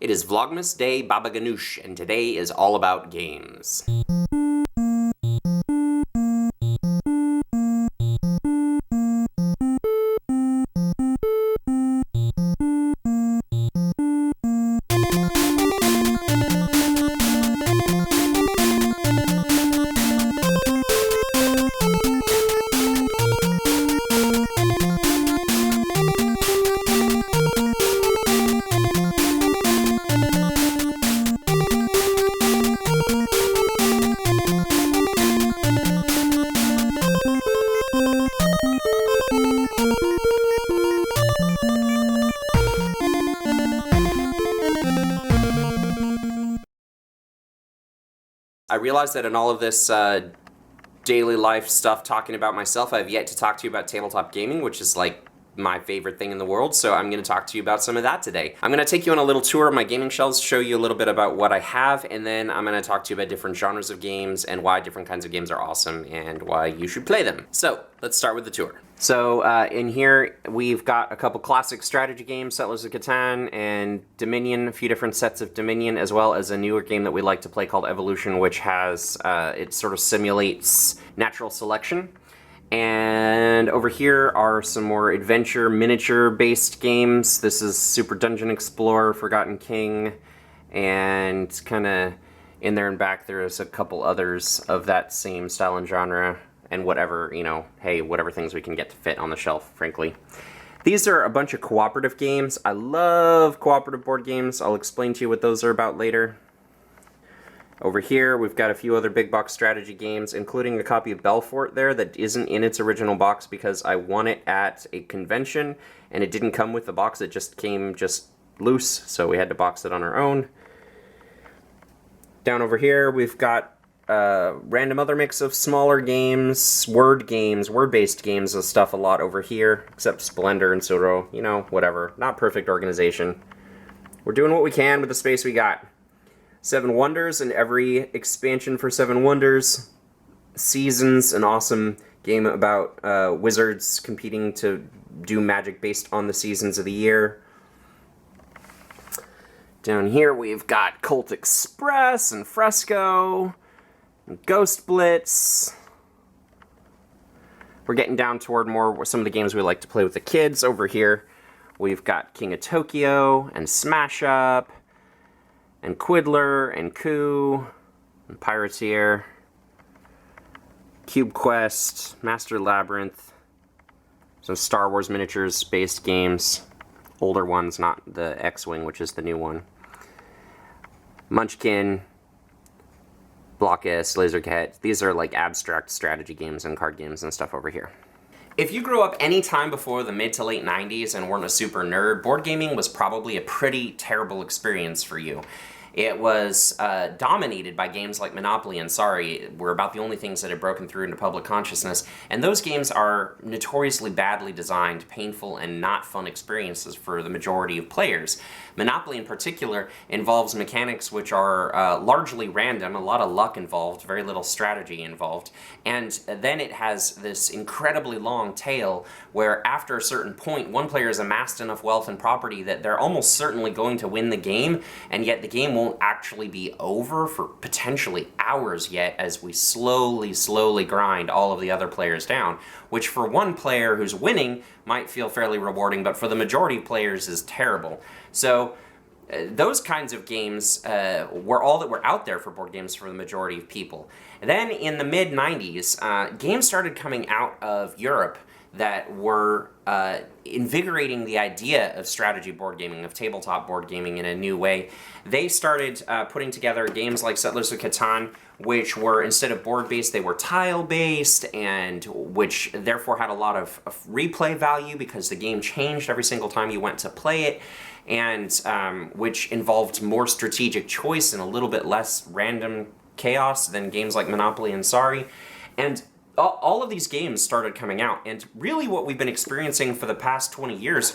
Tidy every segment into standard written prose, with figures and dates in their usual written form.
It is Vlogmas Day Baba Ganoush, and today is all about games. I realize that in all of this daily life stuff talking about myself, I've yet to talk to you about tabletop gaming, which is like my favorite thing in the world, so I'm going to talk to you about some of that today. I'm going to take you on a little tour of my gaming shelves, show you a little bit about what I have, and then I'm going to talk to you about different genres of games and why different kinds of games are awesome and why you should play them. So, let's start with the tour. So, in here, we've got a couple classic strategy games, Settlers of Catan and Dominion, a few different sets of Dominion, as well as a newer game that we like to play called Evolution, which has, it sort of simulates natural selection. And over here are some more adventure, miniature-based games. This is Super Dungeon Explorer, Forgotten King, and kind of in there and back there's a couple others of that same style and genre, and whatever, you know, hey, whatever things we can get to fit on the shelf, frankly. These are a bunch of cooperative games. I love cooperative board games. I'll explain to you what those are about later. Over here, we've got a few other big box strategy games, including a copy of Belfort there that isn't in its original box because I won it at a convention, and it didn't come with the box, it just came loose, so we had to box it on our own. Down over here, we've got a random other mix of smaller games, word-based games and stuff a lot over here, except Splendor and Pseudo, you know, whatever. Not perfect organization. We're doing what we can with the space we got. Seven Wonders, and every expansion for Seven Wonders. Seasons, an awesome game about wizards competing to do magic based on the seasons of the year. Down here we've got Cult Express and Fresco, and Ghost Blitz. We're getting down toward more some of the games we like to play with the kids. Over here we've got King of Tokyo and Smash Up, and Quiddler, and Coup, and Pirateer, Cube Quest, Master Labyrinth, some Star Wars miniatures-based games, older ones, not the X-Wing, which is the new one, Munchkin, Blockist, Lasercat. These are like abstract strategy games and card games and stuff over here. If you grew up any time before the mid to late 90s and weren't a super nerd, board gaming was probably a pretty terrible experience for you. It was dominated by games like Monopoly and Sorry, were about the only things that had broken through into public consciousness, and those games are notoriously badly designed, painful, and not fun experiences for the majority of players. Monopoly in particular involves mechanics which are largely random, a lot of luck involved, very little strategy involved, and then it has this incredibly long tail where after a certain point one player has amassed enough wealth and property that they're almost certainly going to win the game, and yet the game won't actually be over for potentially hours yet as we slowly grind all of the other players down, which for one player who's winning might feel fairly rewarding, but for the majority of players is terrible. So those kinds of games were all that were out there for board games for the majority of people. And then in the mid-90s, games started coming out of Europe that were invigorating the idea of strategy board gaming, of tabletop board gaming in a new way. They started putting together games like Settlers of Catan, which were, instead of board-based, they were tile-based, and which therefore had a lot of replay value because the game changed every single time you went to play it, and which involved more strategic choice and a little bit less random chaos than games like Monopoly and Sorry. And all of these games started coming out, and really what we've been experiencing for the past 20 years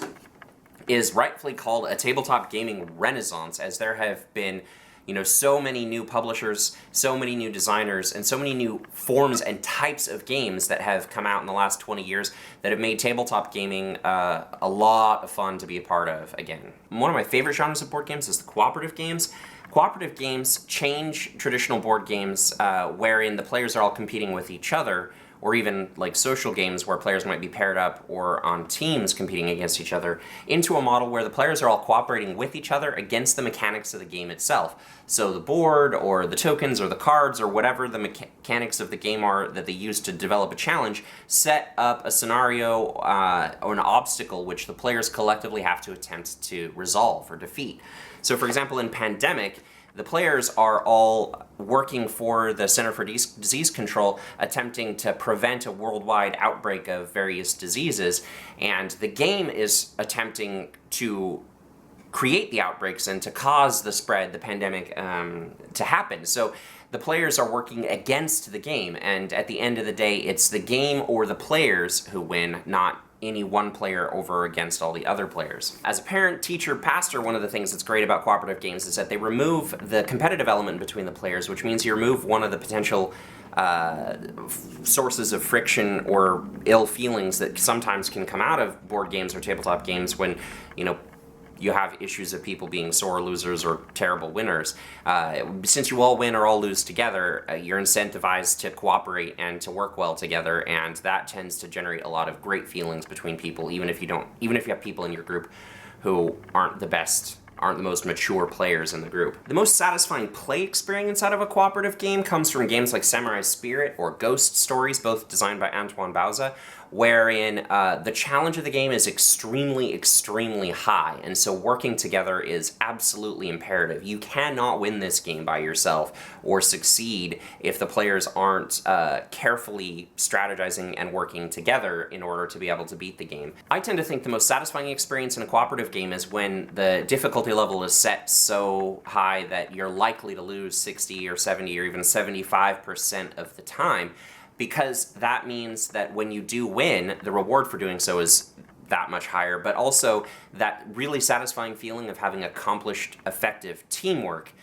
is rightfully called a tabletop gaming renaissance, as there have been You know, so many new publishers, so many new designers, and so many new forms and types of games that have come out in the last 20 years that have made tabletop gaming a lot of fun to be a part of again. One of my favorite genres of board games is the cooperative games. Cooperative games change traditional board games wherein the players are all competing with each other, or even like social games where players might be paired up or on teams competing against each other, into a model where the players are all cooperating with each other against the mechanics of the game itself. So the board, or the tokens, or the cards, or whatever the mechanics of the game are that they use to develop a challenge, set up a scenario or an obstacle which the players collectively have to attempt to resolve or defeat. So for example, in Pandemic, the players are all working for the Center for Disease Control, attempting to prevent a worldwide outbreak of various diseases, and the game is attempting to create the outbreaks and to cause the spread, the pandemic, to happen. So the players are working against the game, and at the end of the day, it's the game or the players who win, not any one player over against all the other players. As a parent, teacher, pastor, one of the things that's great about cooperative games is that they remove the competitive element between the players, which means you remove one of the potential sources of friction or ill feelings that sometimes can come out of board games or tabletop games when, you know, you have issues of people being sore losers or terrible winners. Since you all win or all lose together, you're incentivized to cooperate and to work well together, and that tends to generate a lot of great feelings between people, even if you have people in your group who aren't the most mature players in the group. The most satisfying play experience out of a cooperative game comes from games like Samurai Spirit or Ghost Stories, both designed by Antoine Bauza, wherein the challenge of the game is extremely, extremely high, and so working together is absolutely imperative. You cannot win this game by yourself or succeed if the players aren't carefully strategizing and working together in order to be able to beat the game. I tend to think the most satisfying experience in a cooperative game is when the difficulty level is set so high that you're likely to lose 60 or 70 or even 75% of the time, because that means that when you do win, the reward for doing so is that much higher, but also that really satisfying feeling of having accomplished effective teamwork,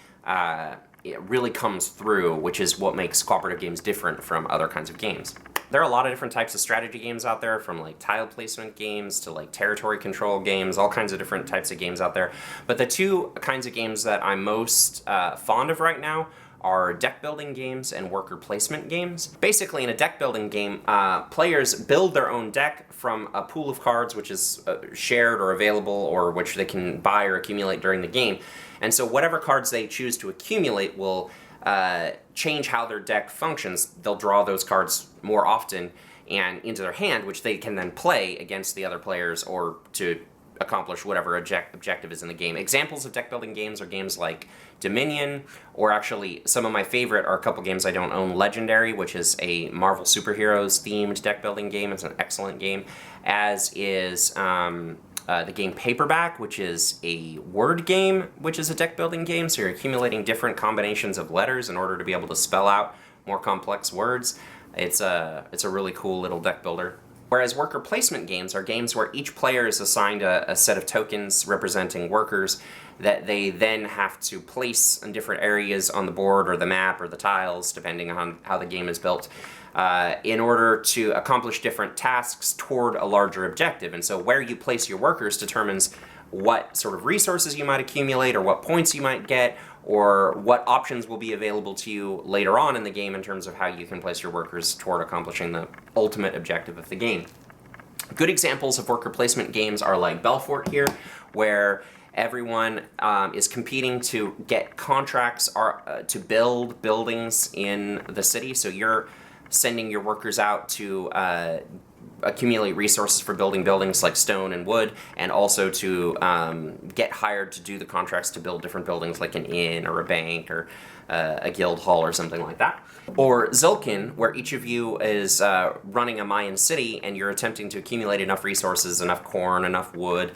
it really comes through, which is what makes cooperative games different from other kinds of games. There are a lot of different types of strategy games out there, from like tile placement games to like territory control games, all kinds of different types of games out there. But the two kinds of games that I'm most fond of right now are deck building games and worker placement games. Basically, in a deck building game, players build their own deck from a pool of cards which is shared or available, or which they can buy or accumulate during the game. And so whatever cards they choose to accumulate will change how their deck functions. They'll draw those cards more often and into their hand, which they can then play against the other players or to accomplish whatever objective is in the game. Examples of deck building games are games like Dominion, or actually some of my favorite are a couple games I don't own. Legendary, which is a Marvel superheroes themed deck building game. It's an excellent game, as is the game Paperback, which is a word game, which is a deck building game. So you're accumulating different combinations of letters in order to be able to spell out more complex words. It's a really cool little deck builder. Whereas worker placement games are games where each player is assigned a set of tokens representing workers that they then have to place in different areas on the board or the map or the tiles, depending on how the game is built, in order to accomplish different tasks toward a larger objective. And so where you place your workers determines what sort of resources you might accumulate, or what points you might get, or what options will be available to you later on in the game in terms of how you can place your workers toward accomplishing the ultimate objective of the game. Good examples of worker placement games are like Belfort here, where everyone is competing to get contracts to build buildings in the city. So you're sending your workers out to accumulate resources for building buildings like stone and wood, and also to get hired to do the contracts to build different buildings like an inn or a bank or a guild hall or something like that. Or Zilkin, where each of you is running a Mayan city and you're attempting to accumulate enough resources, enough corn, enough wood,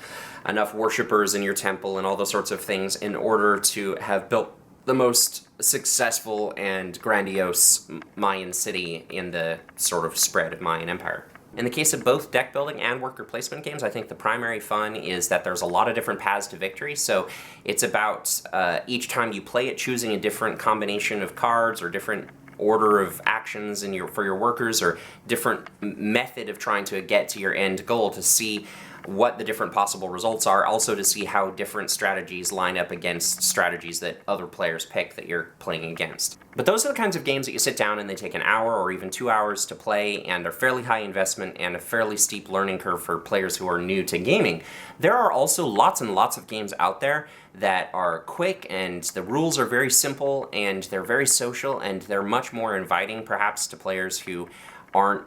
enough worshippers in your temple, and all those sorts of things in order to have built the most successful and grandiose Mayan city in the sort of spread of Mayan Empire. In the case of both deck building and worker placement games, I think the primary fun is that there's a lot of different paths to victory. So it's about each time you play it, choosing a different combination of cards or different order of actions for your workers, or different method of trying to get to your end goal to see what the different possible results are, also to see how different strategies line up against strategies that other players pick that you're playing against. But those are the kinds of games that you sit down and they take an hour or even 2 hours to play and are fairly high investment and a fairly steep learning curve for players who are new to gaming. There are also lots and lots of games out there that are quick and the rules are very simple and they're very social and they're much more inviting perhaps to players who aren't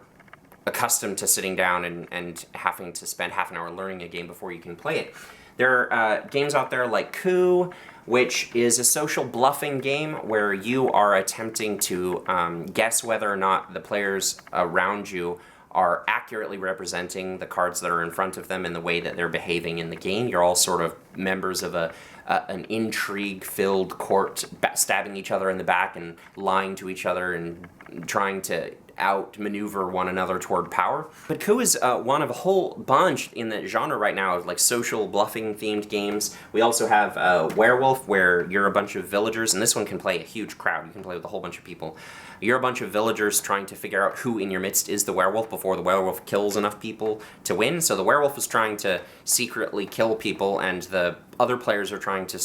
accustomed to sitting down and having to spend half an hour learning a game before you can play it. There are games out there like Coup, which is a social bluffing game where you are attempting to guess whether or not the players around you are accurately representing the cards that are in front of them and the way that they're behaving in the game. You're all sort of members of an intrigue-filled court, stabbing each other in the back and lying to each other and trying to outmaneuver one another toward power. But Coup is one of a whole bunch in the genre right now of like social bluffing themed games. We also have Werewolf, where you're a bunch of villagers, and this one can play a huge crowd. You can play with a whole bunch of people. You're a bunch of villagers trying to figure out who in your midst is the werewolf before the werewolf kills enough people to win. So the werewolf is trying to secretly kill people, and the other players are trying to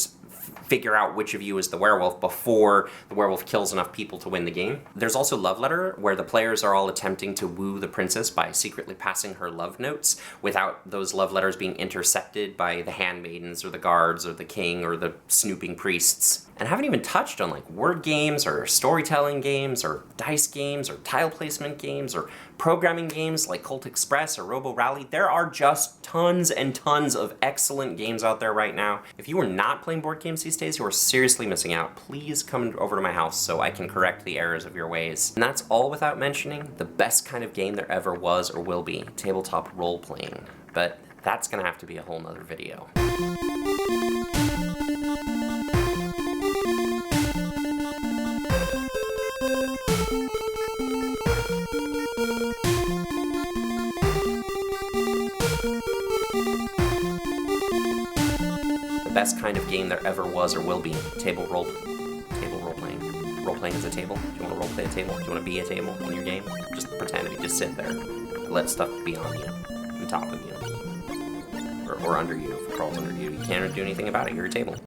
figure out which of you is the werewolf before the werewolf kills enough people to win the game. There's also Love Letter, where the players are all attempting to woo the princess by secretly passing her love notes without those love letters being intercepted by the handmaidens or the guards or the king or the snooping priests. And I haven't even touched on like word games or storytelling games or dice games or tile placement games or programming games like Colt Express or Robo Rally. There are just tons and tons of excellent games out there right now. If you are not playing board games these days, you are seriously missing out. Please come over to my house so I can correct the errors of your ways. And that's all without mentioning the best kind of game there ever was or will be, tabletop role-playing. But that's gonna have to be a whole nother video. Best kind of game there ever was or will be, table role playing. Role playing is a table. Do you want to role play a table? Do you want to be a table in your game? Just pretend to be, just sit there. Let stuff be on you, on top of you, or under you, if it crawls under you. You can't do anything about it, you're a table.